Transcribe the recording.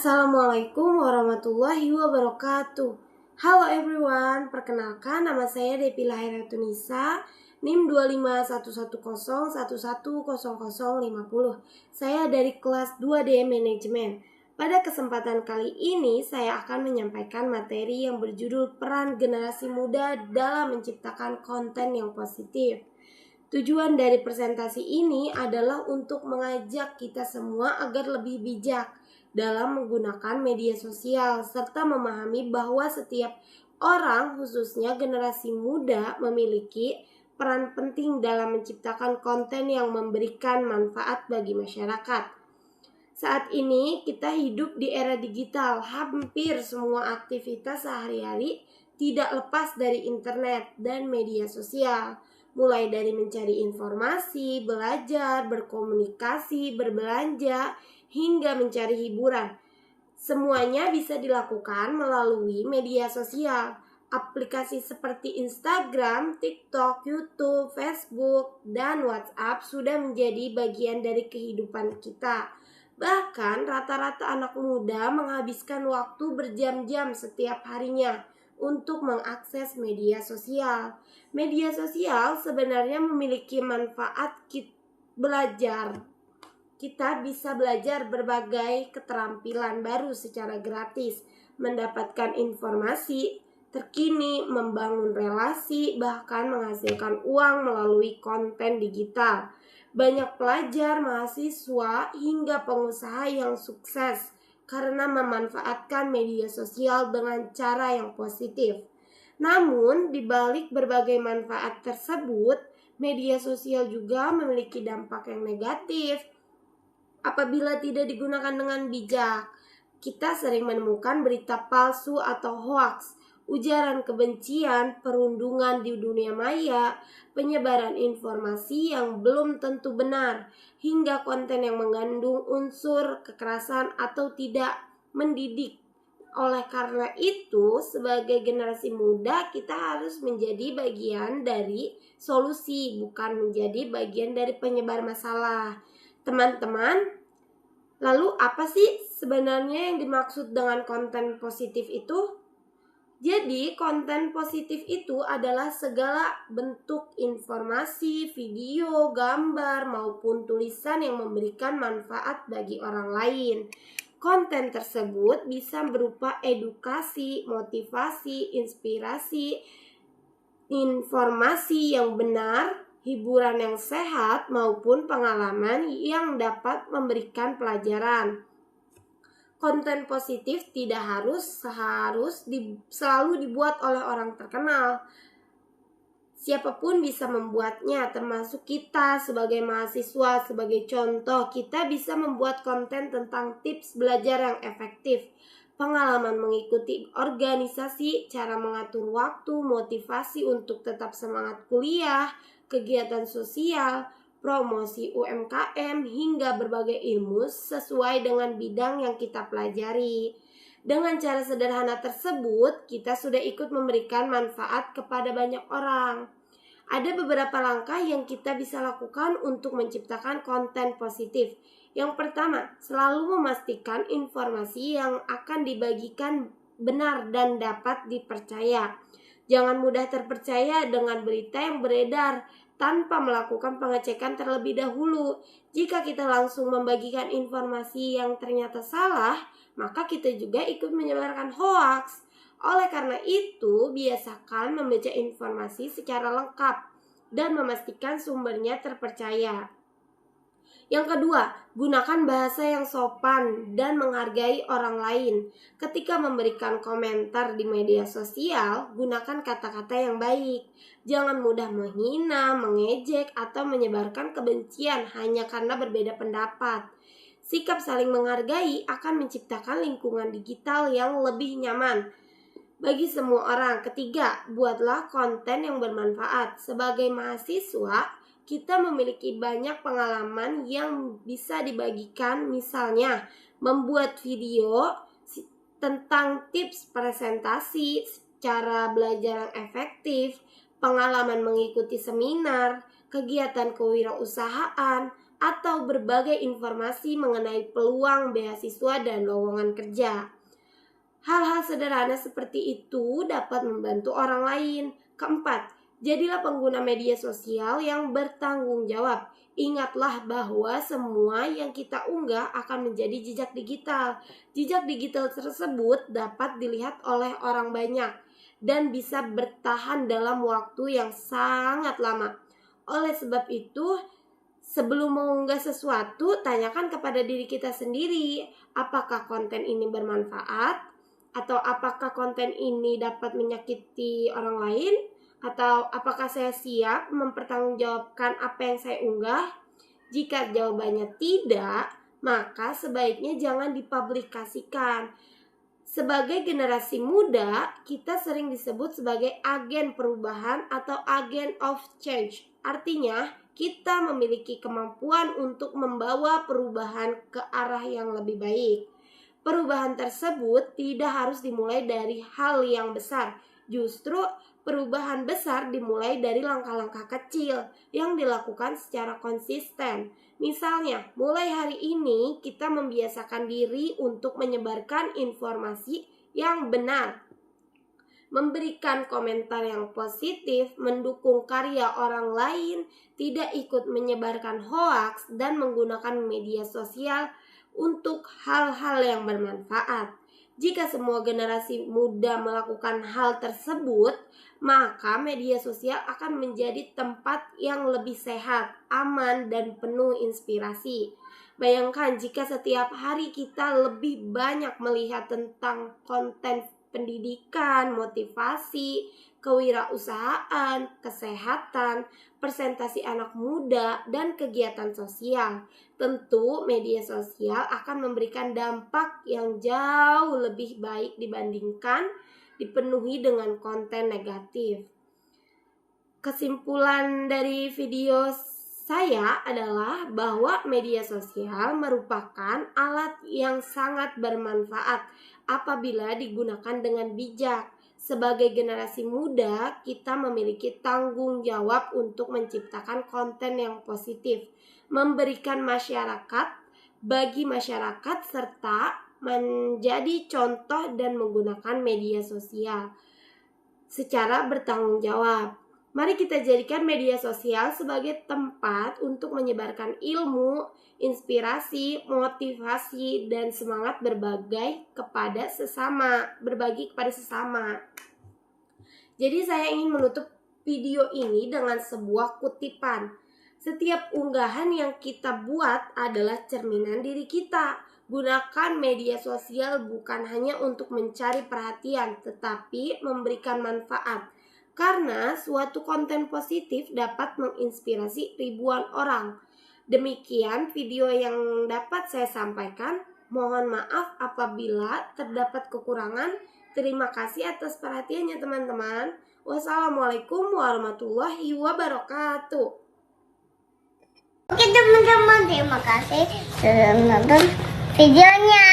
Assalamualaikum warahmatullahi wabarakatuh. Halo everyone, perkenalkan nama saya Depi Lahiratunisa, NIM 25110110050. Saya dari kelas 2D Manajemen. Pada kesempatan kali ini saya akan menyampaikan materi yang berjudul peran generasi muda dalam menciptakan konten yang positif. Tujuan dari presentasi ini adalah untuk mengajak kita semua agar lebih bijak dalam menggunakan media sosial serta memahami bahwa setiap orang, khususnya generasi muda, memiliki peran penting dalam menciptakan konten yang memberikan manfaat bagi masyarakat. Saat ini kita hidup di era digital, hampir semua aktivitas sehari-hari tidak lepas dari internet dan media sosial. Mulai dari mencari informasi, belajar, berkomunikasi, berbelanja, hingga mencari hiburan. Semuanya bisa dilakukan melalui media sosial. Aplikasi seperti Instagram, TikTok, YouTube, Facebook, dan WhatsApp sudah menjadi bagian dari kehidupan kita. Bahkan rata-rata anak muda menghabiskan waktu berjam-jam setiap harinya untuk mengakses media sosial. Media sosial sebenarnya memiliki manfaat belajar. Kita bisa belajar berbagai keterampilan baru secara gratis, mendapatkan informasi terkini, membangun relasi, bahkan menghasilkan uang melalui konten digital. Banyak pelajar, mahasiswa, hingga pengusaha yang sukses karena memanfaatkan media sosial dengan cara yang positif. Namun, di balik berbagai manfaat tersebut, media sosial juga memiliki dampak yang negatif. Apabila tidak digunakan dengan bijak, kita sering menemukan berita palsu atau hoaks, ujaran kebencian, perundungan di dunia maya, penyebaran informasi yang belum tentu benar, hingga konten yang mengandung unsur kekerasan atau tidak mendidik. Oleh karena itu, sebagai generasi muda, kita harus menjadi bagian dari solusi, bukan menjadi bagian dari penyebar masalah. Teman-teman, lalu apa sih sebenarnya yang dimaksud dengan konten positif itu? Jadi, konten positif itu adalah segala bentuk informasi, video, gambar, maupun tulisan yang memberikan manfaat bagi orang lain. Konten tersebut bisa berupa edukasi, motivasi, inspirasi, informasi yang benar, hiburan yang sehat, maupun pengalaman yang dapat memberikan pelajaran. Konten positif tidak harus selalu dibuat oleh orang terkenal. Siapapun bisa membuatnya, termasuk kita sebagai mahasiswa. Sebagai contoh, kita bisa membuat konten tentang tips belajar yang efektif, pengalaman mengikuti organisasi, cara mengatur waktu, motivasi untuk tetap semangat kuliah, kegiatan sosial, promosi UMKM, hingga berbagai ilmu sesuai dengan bidang yang kita pelajari. Dengan cara sederhana tersebut, kita sudah ikut memberikan manfaat kepada banyak orang. Ada beberapa langkah yang kita bisa lakukan untuk menciptakan konten positif. Yang pertama, selalu memastikan informasi yang akan dibagikan benar dan dapat dipercaya. Jangan mudah terpercaya dengan berita yang beredar tanpa melakukan pengecekan terlebih dahulu. Jika kita langsung membagikan informasi yang ternyata salah, maka kita juga ikut menyebarkan hoaks. Oleh karena itu, biasakan membaca informasi secara lengkap dan memastikan sumbernya terpercaya. Yang kedua, gunakan bahasa yang sopan dan menghargai orang lain. Ketika memberikan komentar di media sosial, gunakan kata-kata yang baik. Jangan mudah menghina, mengejek, atau menyebarkan kebencian hanya karena berbeda pendapat. Sikap saling menghargai akan menciptakan lingkungan digital yang lebih nyaman bagi semua orang. Ketiga, buatlah konten yang bermanfaat. Sebagai mahasiswa, kita memiliki banyak pengalaman yang bisa dibagikan, misalnya membuat video tentang tips presentasi, cara belajar yang efektif, pengalaman mengikuti seminar, kegiatan kewirausahaan, atau berbagai informasi mengenai peluang beasiswa dan lowongan kerja. Hal-hal sederhana seperti itu dapat membantu orang lain. Keempat, jadilah pengguna media sosial yang bertanggung jawab. Ingatlah bahwa semua yang kita unggah akan menjadi jejak digital. Jejak digital tersebut dapat dilihat oleh orang banyak dan bisa bertahan dalam waktu yang sangat lama. Oleh sebab itu, sebelum mengunggah sesuatu, tanyakan kepada diri kita sendiri, apakah konten ini bermanfaat? Atau apakah konten ini dapat menyakiti orang lain? Atau apakah saya siap mempertanggungjawabkan apa yang saya unggah? Jika jawabannya tidak, maka sebaiknya jangan dipublikasikan. Sebagai generasi muda, kita sering disebut sebagai agen perubahan atau agen of change. Artinya, kita memiliki kemampuan untuk membawa perubahan ke arah yang lebih baik. Perubahan tersebut tidak harus dimulai dari hal yang besar. Justru perubahan besar dimulai dari langkah-langkah kecil yang dilakukan secara konsisten. Misalnya, mulai hari ini kita membiasakan diri untuk menyebarkan informasi yang benar, memberikan komentar yang positif, mendukung karya orang lain, tidak ikut menyebarkan hoaks, dan menggunakan media sosial untuk hal-hal yang bermanfaat. Jika semua generasi muda melakukan hal tersebut, maka media sosial akan menjadi tempat yang lebih sehat, aman, dan penuh inspirasi. Bayangkan jika setiap hari kita lebih banyak melihat tentang konten pendidikan, motivasi, kewirausahaan, kesehatan, presentasi anak muda, dan kegiatan sosial. Tentu media sosial akan memberikan dampak yang jauh lebih baik dibandingkan dipenuhi dengan konten negatif. Kesimpulan dari video saya adalah bahwa media sosial merupakan alat yang sangat bermanfaat apabila digunakan dengan bijak. Sebagai generasi muda, kita memiliki tanggung jawab untuk menciptakan konten yang positif, memberikan bagi masyarakat, serta menjadi contoh dan menggunakan media sosial secara bertanggung jawab. Mari kita jadikan media sosial sebagai tempat untuk menyebarkan ilmu, inspirasi, motivasi, dan semangat berbagi kepada sesama. Jadi saya ingin menutup video ini dengan sebuah kutipan. Setiap unggahan yang kita buat adalah cerminan diri kita. Gunakan media sosial bukan hanya untuk mencari perhatian, tetapi memberikan manfaat. Karena suatu konten positif dapat menginspirasi ribuan orang. Demikian video yang dapat saya sampaikan. Mohon maaf apabila terdapat kekurangan. Terima kasih atas perhatiannya teman-teman. Wassalamualaikum warahmatullahi wabarakatuh. Oke teman-teman, terima kasih sudah menonton videonya.